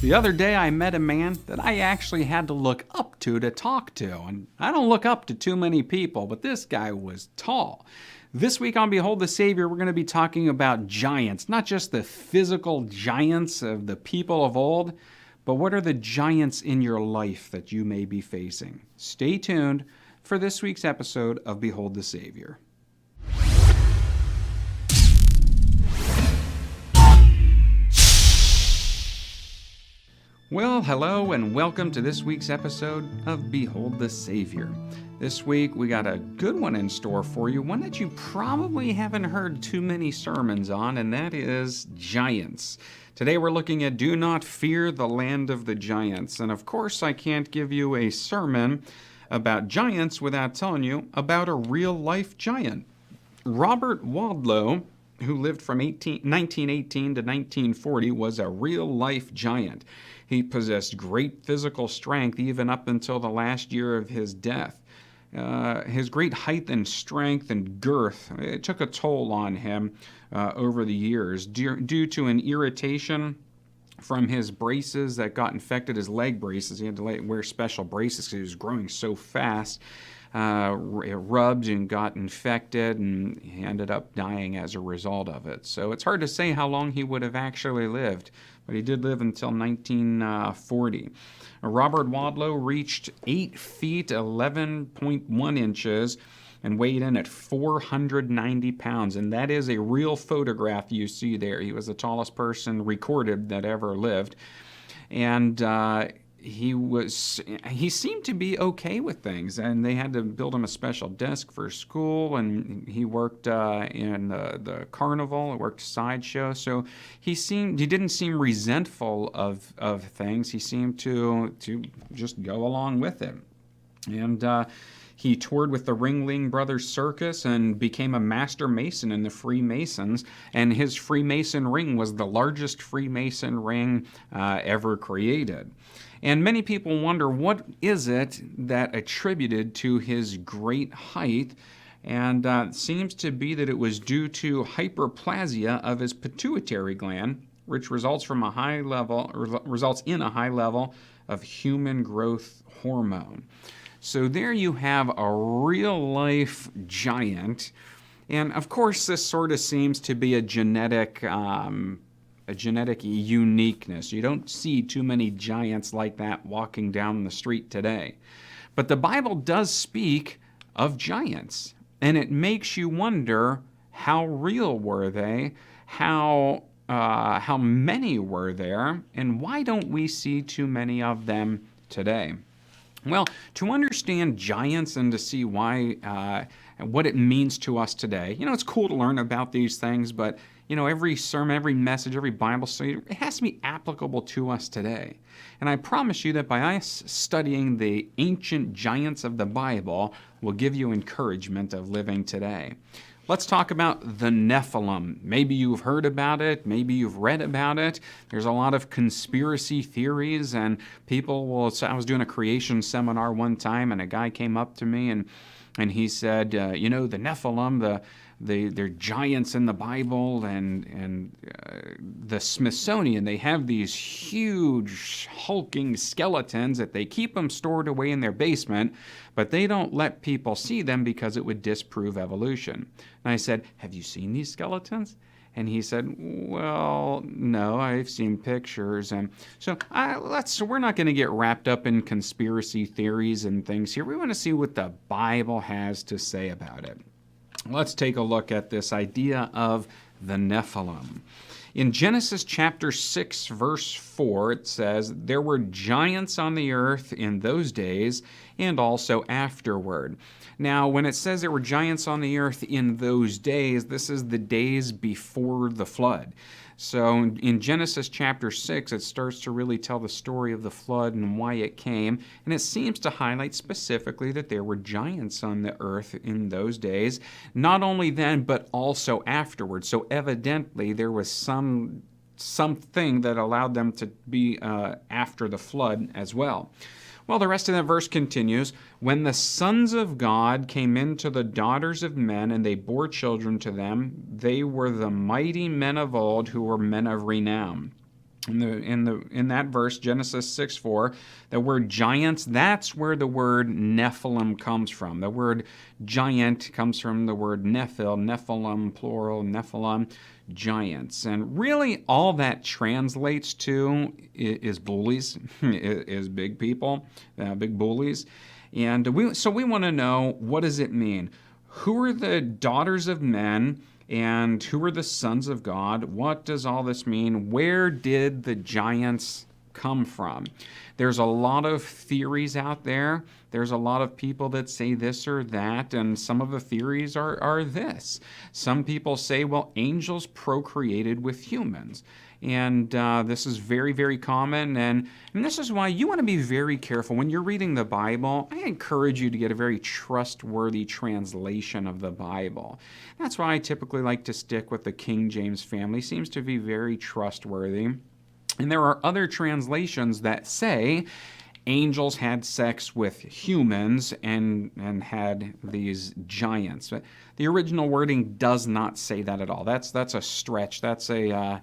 The other day I met a man that I actually had to look up to talk to. And I don't look up to too many people, but this guy was tall. This week on Behold the Savior, we're going to be talking about giants, not just the physical giants of the people of old, but what are the giants in your life that you may be facing? Stay tuned for this week's episode of Behold the Savior. Well, hello and welcome to this week's episode of Behold the Savior. This week we got a good one in store for you, one that you probably haven't heard too many sermons on, and that is giants. Today we're looking at Do Not Fear the Land of the Giants. And of course I can't give you a sermon about giants without telling you about a real-life giant. Robert Wadlow, who lived from 1918 to 1940, was a real-life giant. He possessed great physical strength even up until the last year of his death. His great height and strength and girth, it took a toll on him over the years due to an irritation from his braces that got infected, his leg braces. He had to wear special braces because he was growing so fast. It rubbed and got infected, and he ended up dying as a result of it. So it's hard to say how long he would have actually lived, but he did live until 1940. Robert Wadlow reached 8 feet 11.1 inches and weighed in at 490 pounds, and that is a real photograph you see there. He was the tallest person recorded that ever lived, and he seemed to be okay with things, and they had to build him a special desk for school, and he worked in the carnival, he worked sideshow, so he didn't seem resentful of things. He seemed to just go along with it. And he toured with the Ringling Brothers Circus and became a master mason in the Freemasons, and his Freemason ring was the largest Freemason ring ever created. And many people wonder, what is it that attributed to his great height? And it seems to be that it was due to hyperplasia of his pituitary gland, which results in a high level of human growth hormone. So there you have a real-life giant. And of course, this sort of seems to be a genetic uniqueness. You don't see too many giants like that walking down the street today. But the Bible does speak of giants, and it makes you wonder, how real were they? How many were there? And why don't we see too many of them today? Well, to understand giants and to see why, what it means to us today, it's cool to learn about these things, but every sermon, every message, every Bible study, it has to be applicable to us today. And I promise you that by us studying the ancient giants of the Bible will give you encouragement of living today. Let's talk about the Nephilim. Maybe you've heard about it. Maybe you've read about it. There's a lot of conspiracy theories, and people will say, I was doing a creation seminar one time, and a guy came up to me and he said, the Nephilim, they're giants in the Bible, and the Smithsonian, they have these huge hulking skeletons that they keep them stored away in their basement, but they don't let people see them because it would disprove evolution. And I said, have you seen these skeletons? And he said, well, no, I've seen pictures. And so we're not going to get wrapped up in conspiracy theories and things here. We want to see what the Bible has to say about it. Let's take a look at this idea of the Nephilim. In Genesis chapter 6, verse 4, it says, there were giants on the earth in those days and also afterward. Now, when it says there were giants on the earth in those days, this is the days before the flood. So in Genesis chapter 6, it starts to really tell the story of the flood and why it came, and it seems to highlight specifically that there were giants on the earth in those days, not only then, but also afterwards. So evidently there was something that allowed them to be after the flood as well. Well, the rest of that verse continues. When the sons of God came into the daughters of men, and they bore children to them, they were the mighty men of old who were men of renown. In that verse, Genesis 6:4, the word giants, that's where the word Nephilim comes from. The word giant comes from the word Nephilim, plural, Nephilim, giants. And really all that translates to is bullies, is big people, big bullies. And we want to know, what does it mean? Who are the daughters of men? And who are the sons of God? What does all this mean? Where did the giants come from? There's a lot of theories out there. There's a lot of people that say this or that, and some of the theories are this. Some people say, well, angels procreated with humans. And this is very, very common. And this is why you want to be very careful. When you're reading the Bible, I encourage you to get a very trustworthy translation of the Bible. That's why I typically like to stick with the King James family. Seems to be very trustworthy. And there are other translations that say angels had sex with humans and had these giants. But the original wording does not say that at all. That's a stretch. That's a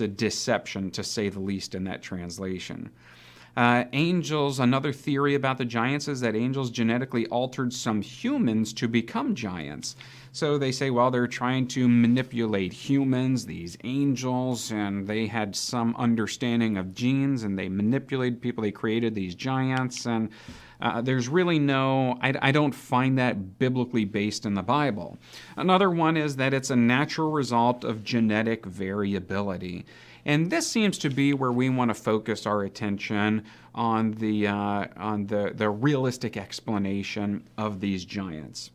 deception, to say the least, in that translation. Angels, another theory about the giants is that angels genetically altered some humans to become giants. So they say, well, they're trying to manipulate humans, these angels, and they had some understanding of genes, and they manipulated people. They created these giants, and there's really I don't find that biblically based in the Bible. Another one is that it's a natural result of genetic variability. And this seems to be where we want to focus our attention on the realistic explanation of these giants.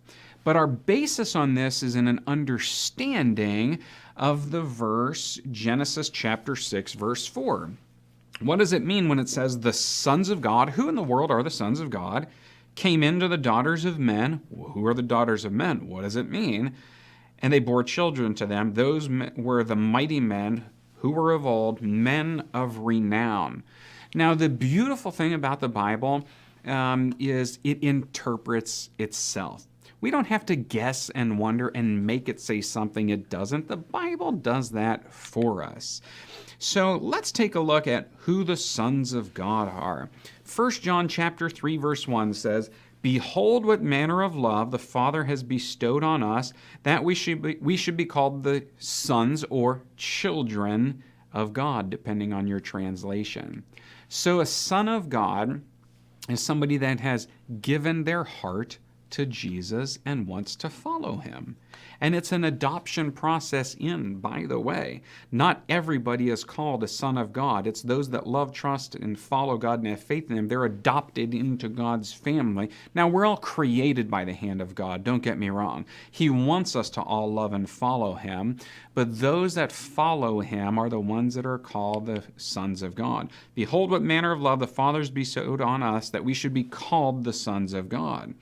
But our basis on this is in an understanding of the verse, Genesis chapter 6, verse 4. What does it mean when it says the sons of God, who in the world are the sons of God, came into the daughters of men? Who are the daughters of men? What does it mean? And they bore children to them. Those were the mighty men who were of old, men of renown. Now, the beautiful thing about the Bible is it interprets itself. We don't have to guess and wonder and make it say something it doesn't. The Bible does that for us. So let's take a look at who the sons of God are. 1 John chapter 3, verse 1 says, "Behold what manner of love the Father has bestowed on us, that we should be called the sons or children of God," depending on your translation. So a son of God is somebody that has given their heart to Jesus and wants to follow him. And it's an adoption process by the way. Not everybody is called a son of God. It's those that love, trust, and follow God and have faith in him. They're adopted into God's family. Now, we're all created by the hand of God, don't get me wrong. He wants us to all love and follow him, but those that follow him are the ones that are called the sons of God. "Behold what manner of love the Father has bestowed on us, that we should be called the sons of God."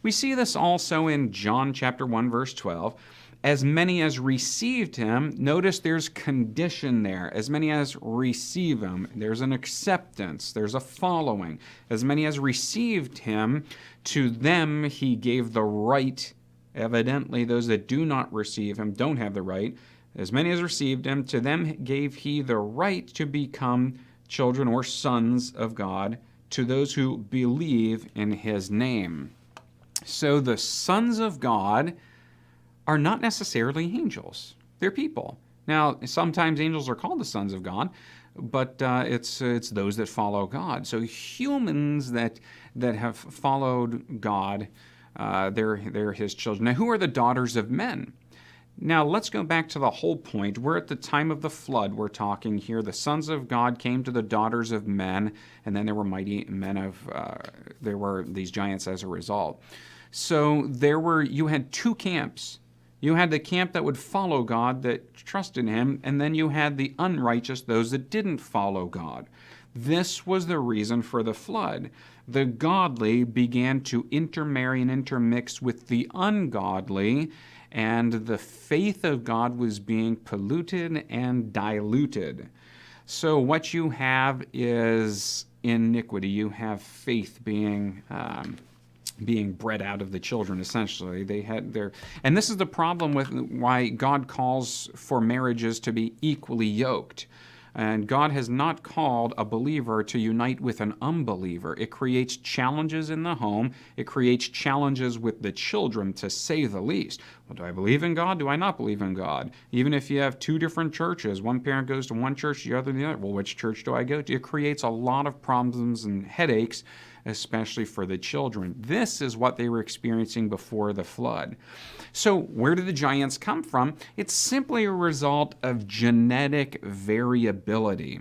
We see this also in John chapter 1, verse 12. As many as received him, notice there's condition there. As many as receive him, there's an acceptance, there's a following. As many as received him, to them he gave the right. Evidently, those that do not receive him don't have the right. As many as received him, to them gave he the right to become children or sons of God, to those who believe in his name. So the sons of God are not necessarily angels. They're people. Now, sometimes angels are called the sons of God, but it's those that follow God. So humans that have followed God, they're his children. Now, who are the daughters of men? Now, let's go back to the whole point. We're at the time of the flood. We're talking here. The sons of God came to the daughters of men, and then there were mighty men there were these giants as a result. So you had two camps. You had the camp that would follow God, that trusted him, and then you had the unrighteous, those that didn't follow God. This was the reason for the flood. The godly began to intermarry and intermix with the ungodly, and the faith of God was being polluted and diluted. So what you have is iniquity. You have faith being bred out of the children, essentially. And this is the problem with why God calls for marriages to be equally yoked. And God has not called a believer to unite with an unbeliever. It creates challenges in the home. It creates challenges with the children, to say the least. Well, do I believe in God? Do I not believe in God? Even if you have two different churches, one parent goes to one church, the other to the other. Well, which church do I go to? It creates a lot of problems and headaches, especially for the children. This is what they were experiencing before the flood. So where do the giants come from? It's simply a result of genetic variability.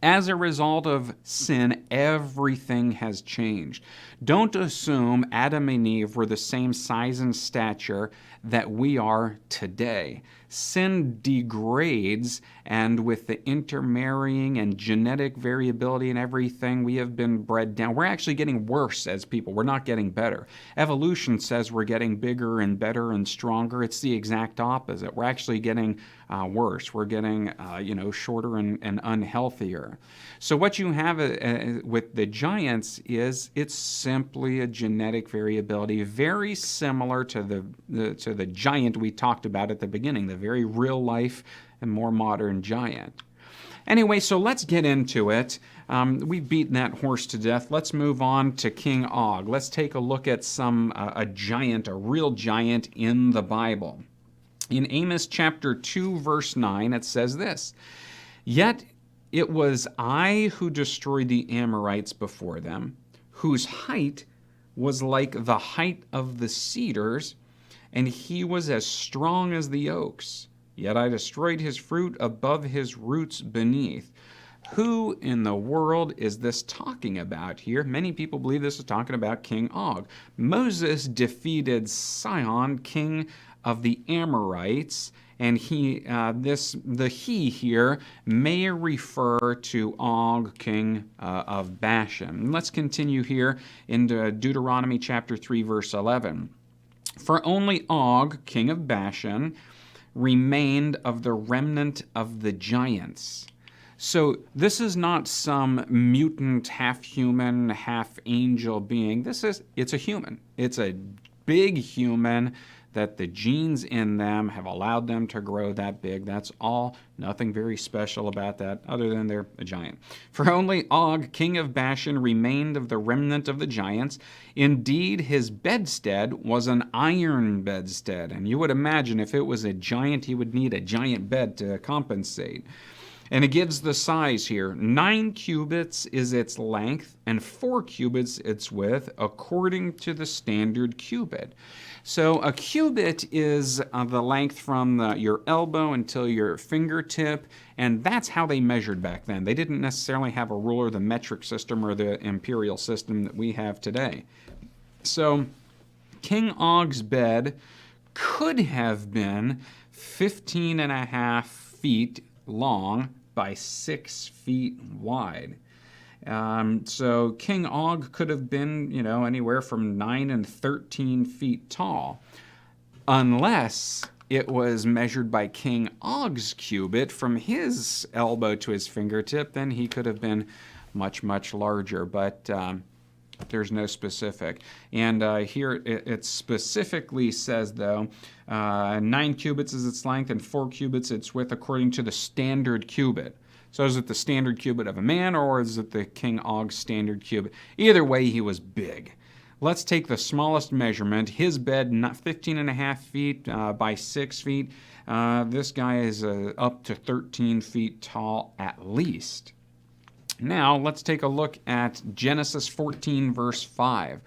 As a result of sin, everything has changed. Don't assume Adam and Eve were the same size and stature that we are today. Sin degrades, and with the intermarrying and genetic variability and everything, we have been bred down. We're actually getting worse as people. We're not getting better. Evolution says we're getting bigger and better and stronger. It's the exact opposite. We're actually getting worse. We're getting shorter and unhealthier. So what you have with the giants is it's simply a genetic variability, very similar to the giant we talked about at the beginning, the very real life and more modern giant. Anyway, so let's get into it. We've beaten that horse to death. Let's move on to King Og. Let's take a look at a giant, a real giant in the Bible. In Amos chapter 2, verse 9, it says this, "Yet it was I who destroyed the Amorites before them, whose height was like the height of the cedars, and he was as strong as the oaks. Yet I destroyed his fruit above his roots beneath." Who in the world is this talking about here? Many people believe this is talking about King Og. Moses defeated Sihon, king of the Amorites, and the he here may refer to Og, king of Bashan. Let's continue here into Deuteronomy chapter 3, verse 11. "For only Og, king of Bashan, remained of the remnant of the giants." So this is not some mutant, half-human, half-angel being. It's a human. It's a big human that the genes in them have allowed them to grow that big. That's all. Nothing very special about that other than they're a giant. "For only Og, king of Bashan, remained of the remnant of the giants. Indeed, his bedstead was an iron bedstead." And you would imagine if it was a giant, he would need a giant bed to compensate. And it gives the size here. 9 cubits is its length, and 4 cubits its width, according to the standard cubit. So a cubit is the length from your elbow until your fingertip, and that's how they measured back then. They didn't necessarily have a ruler, the metric system, or the imperial system that we have today. So King Og's bed could have been 15.5 feet long by 6 feet wide. So King Og could have been, anywhere from 9 and 13 feet tall, unless it was measured by King Og's cubit from his elbow to his fingertip. Then he could have been much, much larger, but there's no specific. And here it specifically says, though, 9 cubits is its length and 4 cubits its width, according to the standard cubit. So is it the standard cubit of a man, or is it the King Og standard cubit? Either way, he was big. Let's take the smallest measurement. His bed, 15.5 feet by 6 feet. This guy is up to 13 feet tall at least. Now, let's take a look at Genesis 14, verse 5.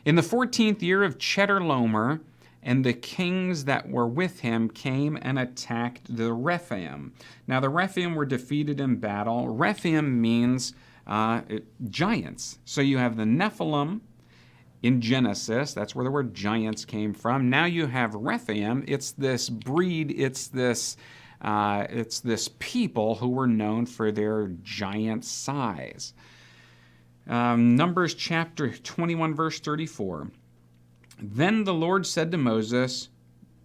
"In the 14th year of Chedorlaomer, and the kings that were with him came and attacked the Rephaim." Now, the Rephaim were defeated in battle. Rephaim means giants. So you have the Nephilim in Genesis. That's where the word giants came from. Now you have Rephaim. It's this breed. It's this people who were known for their giant size. Numbers chapter 21, verse 34. "Then the Lord said to Moses,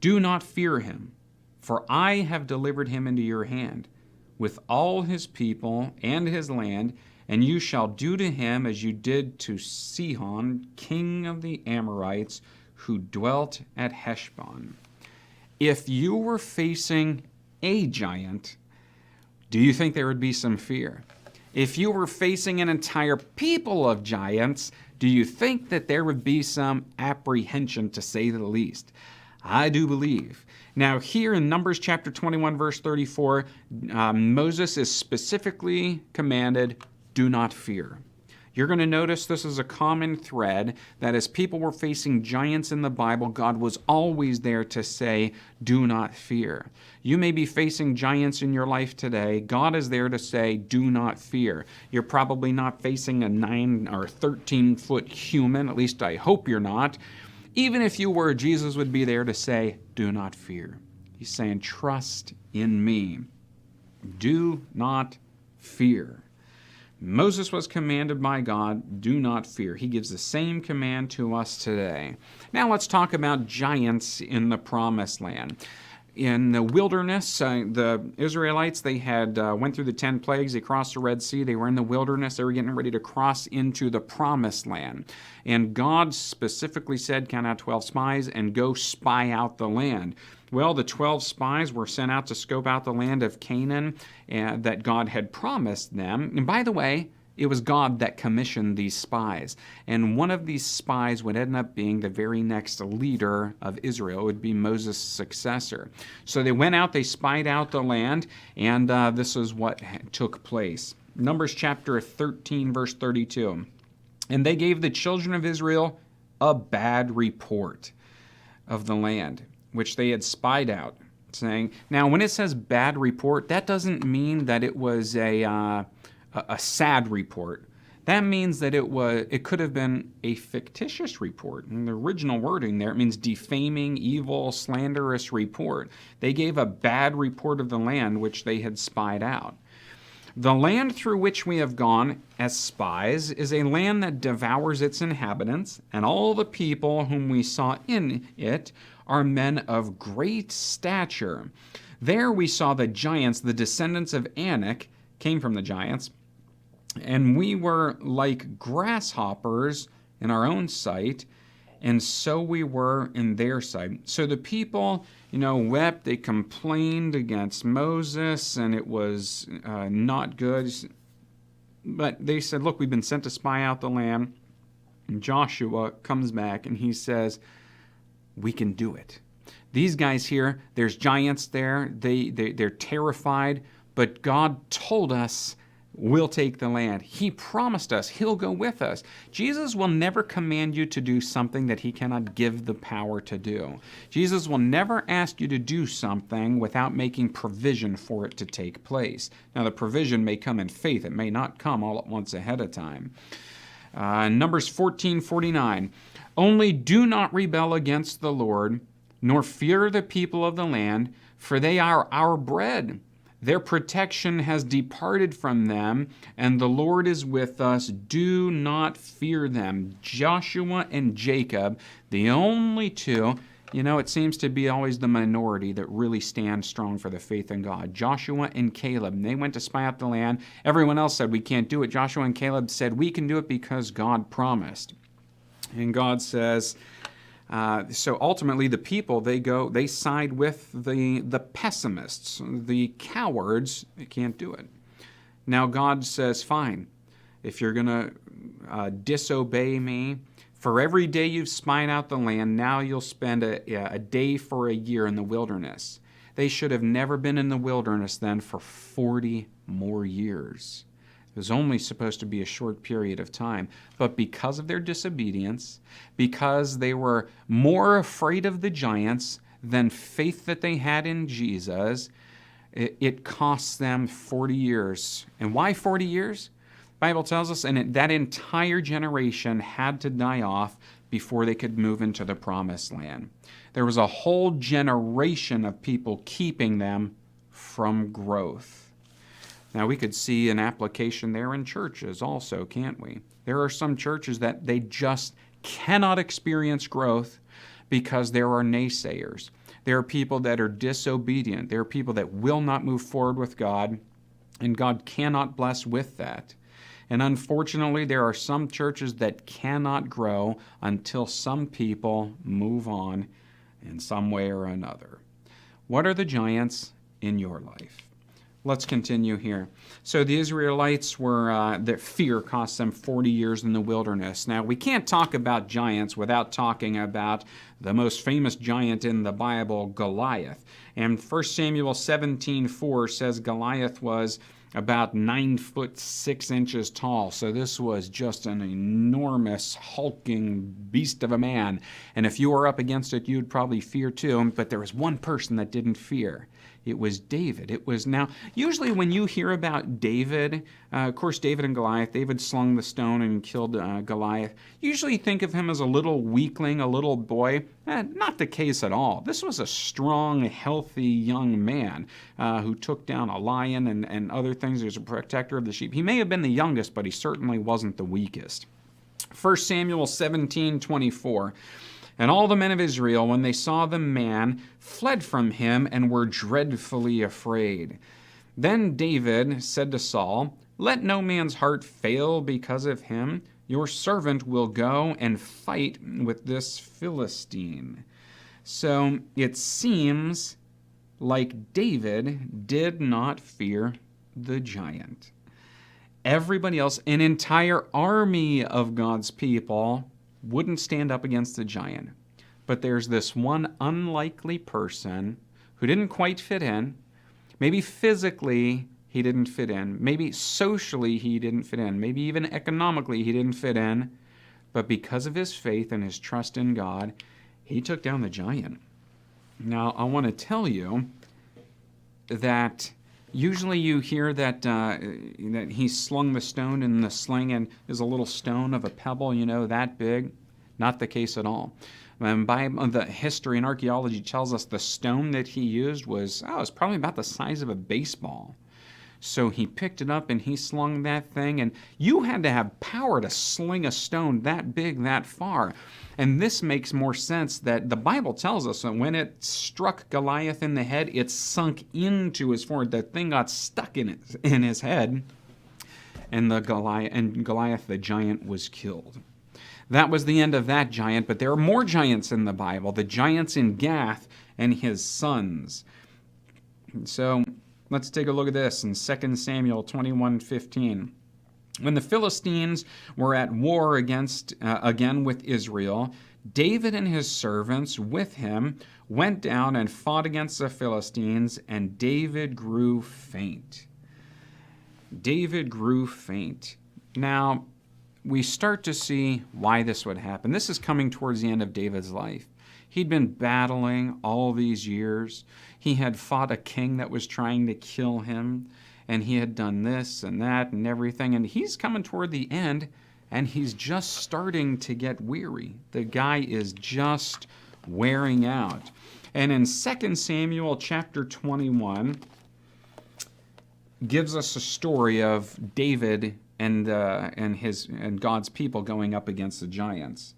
'Do not fear him, for I have delivered him into your hand, with all his people and his land, and you shall do to him as you did to Sihon, king of the Amorites, who dwelt at Heshbon.'" If you were facing a giant, do you think there would be some fear? If you were facing an entire people of giants, do you think that there would be some apprehension, to say the least? I do believe. Now, here in Numbers chapter 21, verse 34, Moses is specifically commanded, do not fear. You're going to notice this is a common thread, that as people were facing giants in the Bible, God was always there to say, do not fear. You may be facing giants in your life today. God is there to say, do not fear. You're probably not facing a 9 or 13-foot human, at least I hope you're not. Even if you were, Jesus would be there to say, do not fear. He's saying, trust in me. Do not fear. Moses was commanded by God, do not fear. He gives the same command to us today. Now let's talk about giants in the Promised Land. In the wilderness, the Israelites, they had went through the 10 plagues. They crossed the Red Sea. They were in the wilderness. They were getting ready to cross into the Promised Land. And God specifically said, count out 12 spies and go spy out the land. Well, the 12 spies were sent out to scope out the land of Canaan that God had promised them. And by the way, it was God that commissioned these spies. And one of these spies would end up being the very next leader of Israel. It would be Moses' successor. So they went out, they spied out the land, and this is what took place. Numbers chapter 13, verse 32. And they gave the children of Israel a bad report of the land, which they had spied out, saying, now when it says bad report, that doesn't mean that it was a sad report. That means that it could have been a fictitious report. In the original wording there, it means defaming, evil, slanderous report. They gave a bad report of the land which they had spied out. The land through which we have gone as spies is a land that devours its inhabitants, and all the people whom we saw in it are men of great stature. There we saw the giants, the descendants of Anak, came from the giants, and we were like grasshoppers in our own sight, and so we were in their sight. So the people, wept, they complained against Moses, and it was not good. But they said, look, we've been sent to spy out the land. And Joshua comes back and he says, we can do it. These guys here, there's giants there. They're terrified, but God told us we'll take the land. He promised us he'll go with us. Jesus will never command you to do something that he cannot give the power to do. Jesus will never ask you to do something without making provision for it to take place. Now, the provision may come in faith. It may not come all at once ahead of time. Numbers 14:49. Only do not rebel against the Lord, nor fear the people of the land, for they are our bread. Their protection has departed from them, and the Lord is with us. Do not fear them. Joshua and Jacob, the only two, it seems to be always the minority that really stand strong for the faith in God. Joshua and Caleb, they went to spy out the land. Everyone else said, we can't do it. Joshua and Caleb said, we can do it because God promised. And God says, so ultimately the people, they side with the pessimists, the cowards. They can't do it. Now God says, fine, if you're going to disobey me, for every day you've spied out the land, now you'll spend a day for a year in the wilderness. They should have never been in the wilderness then for 40 more years. It was only supposed to be a short period of time. But because of their disobedience, because they were more afraid of the giants than faith that they had in Jesus, it costs them 40 years. And why 40 years? The Bible tells us, and that entire generation had to die off before they could move into the promised land. There was a whole generation of people keeping them from growth. Now, we could see an application there in churches also, can't we? There are some churches that they just cannot experience growth because there are naysayers. There are people that are disobedient. There are people that will not move forward with God, and God cannot bless with that. And unfortunately, there are some churches that cannot grow until some people move on in some way or another. What are the giants in your life? Let's continue here. So the Israelites were, their fear cost them 40 years in the wilderness. Now, we can't talk about giants without talking about the most famous giant in the Bible, Goliath. And 1 Samuel 17:4 says Goliath was about 9 foot 6 inches tall. So this was just an enormous, hulking beast of a man. And if you were up against it, you'd probably fear too. But there was one person that didn't fear. It was David. It was now, usually when you hear about David, of course, David and Goliath, David slung the stone and killed Goliath. Usually think of him as a little weakling, a little boy. Not the case at all. This was a strong, healthy young man who took down a lion and other things. He was a protector of the sheep. He may have been the youngest, but he certainly wasn't the weakest. 1 Samuel 17:24. And all the men of Israel, when they saw the man, fled from him and were dreadfully afraid. Then David said to Saul, "Let no man's heart fail because of him. Your servant will go and fight with this Philistine." So it seems like David did not fear the giant. Everybody else, an entire army of God's people, wouldn't stand up against the giant. But there's this one unlikely person who didn't quite fit in. Maybe physically he didn't fit in. Maybe socially he didn't fit in. Maybe even economically he didn't fit in. But because of his faith and his trust in God, he took down the giant. Now, I want to tell you that usually you hear that that he slung the stone in the sling and is a little stone of a pebble, that big. Not the case at all. The history and archaeology tells us the stone that he used was probably about the size of a baseball. So he picked it up and he slung that thing, and you had to have power to sling a stone that big, that far. And this makes more sense that the Bible tells us that when it struck Goliath in the head, it sunk into his forehead. That thing got stuck in his head, and Goliath the giant was killed. That was the end of that giant, but there are more giants in the Bible, the giants in Gath and his sons. So let's take a look at this in 2 Samuel 21:15. When the Philistines were at war again with Israel, David and his servants with him went down and fought against the Philistines, and David grew faint. David grew faint. Now, we start to see why this would happen. This is coming towards the end of David's life. He'd been battling all these years. He had fought a king that was trying to kill him, and he had done this and that and everything, and he's coming toward the end, and he's just starting to get weary. The guy is just wearing out. And in 2 Samuel chapter 21 gives us a story of David and God's people going up against the giants.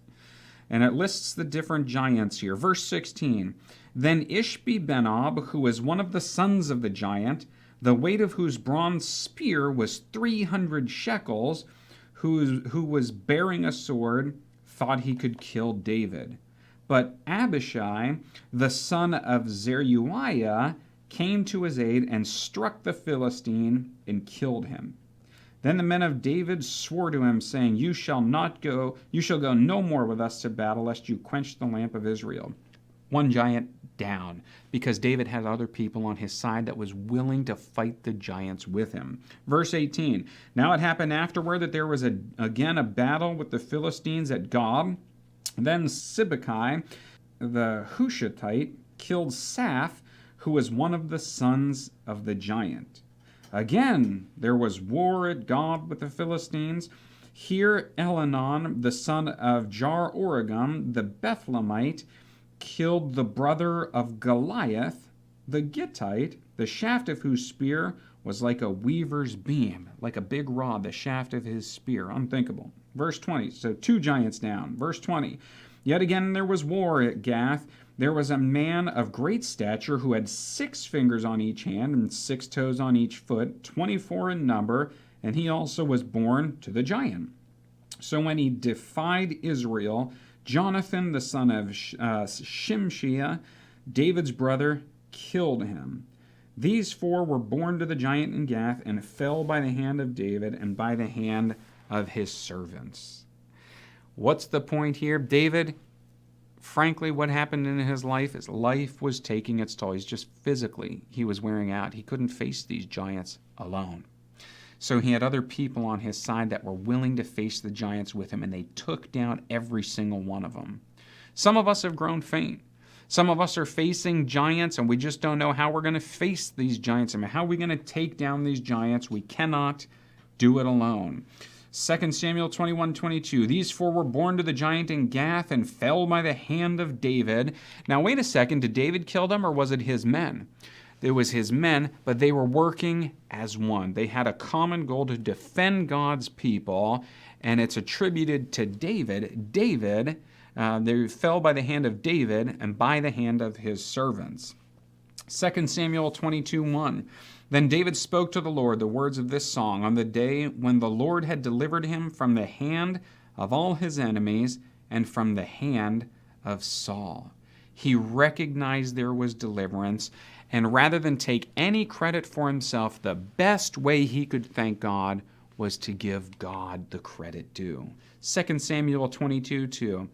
And it lists the different giants here. Verse 16, "Then Ishbi-Benob, who was one of the sons of the giant, the weight of whose bronze spear was 300 shekels, who was bearing a sword, thought he could kill David. But Abishai, the son of Zeruiah, came to his aid and struck the Philistine and killed him. Then the men of David swore to him, saying, you shall go no more with us to battle, lest you quench the lamp of Israel." One giant down, because David had other people on his side that was willing to fight the giants with him. Verse 18, "Now it happened afterward that there was again a battle with the Philistines at Gob. Then Sibbecai, the Hushathite, killed Saph, who was one of the sons of the giant. Again, there was war at Gob with the Philistines. Here Elhanan, the son of Jar-Oregim, the Bethlehemite, killed the brother of Goliath, the Gittite, the shaft of whose spear was like a weaver's beam, like a big rod, the shaft of his spear. Unthinkable. Verse 20, so 2 giants down. Verse 20, "Yet again there was war at Gath. There was a man of great stature who had 6 fingers on each hand and 6 toes on each foot, 24 in number, and he also was born to the giant. So when he defied Israel, Jonathan, the son of Shimshai, David's brother, killed him. These 4 were born to the giant in Gath and fell by the hand of David and by the hand of his servants. What's the point here? David, frankly, what happened in his life was taking its toll. He's just physically, he was wearing out. He couldn't face these giants alone. So he had other people on his side that were willing to face the giants with him, and they took down every single one of them. Some of us have grown faint. Some of us are facing giants, and we just don't know how we're going to face these giants. I mean, how are we going to take down these giants? We cannot do it alone. 2 Samuel 21:22. These 4 were born to the giant in Gath and fell by the hand of David. Now, wait a second. Did David kill them, or was it his men? It was his men, but they were working as one. They had a common goal to defend God's people, and it's attributed to David. They fell by the hand of David and by the hand of his servants. 2 Samuel 22:1. Then David spoke to the Lord the words of this song on the day when the Lord had delivered him from the hand of all his enemies and from the hand of Saul. He recognized there was deliverance, and rather than take any credit for himself, the best way he could thank God was to give God the credit due. 2 Samuel 22:2.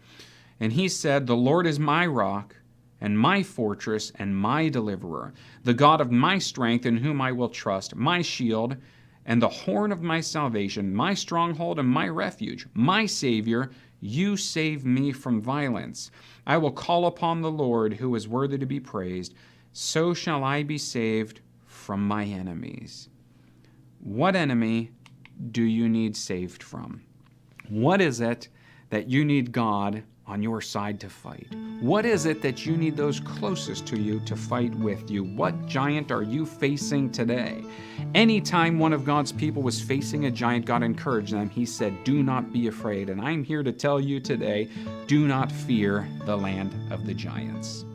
And he said, "The Lord is my rock and my fortress and my deliverer, the God of my strength in whom I will trust, my shield and the horn of my salvation, my stronghold and my refuge, my Savior. You save me from violence. I will call upon the Lord, who is worthy to be praised. So shall I be saved from my enemies." What enemy do you need saved from? What is it that you need God on your side to fight? What is it that you need those closest to you to fight with you? What giant are you facing today? Anytime one of God's people was facing a giant, God encouraged them. He said, "Do not be afraid." And I'm here to tell you today, do not fear the land of the giants.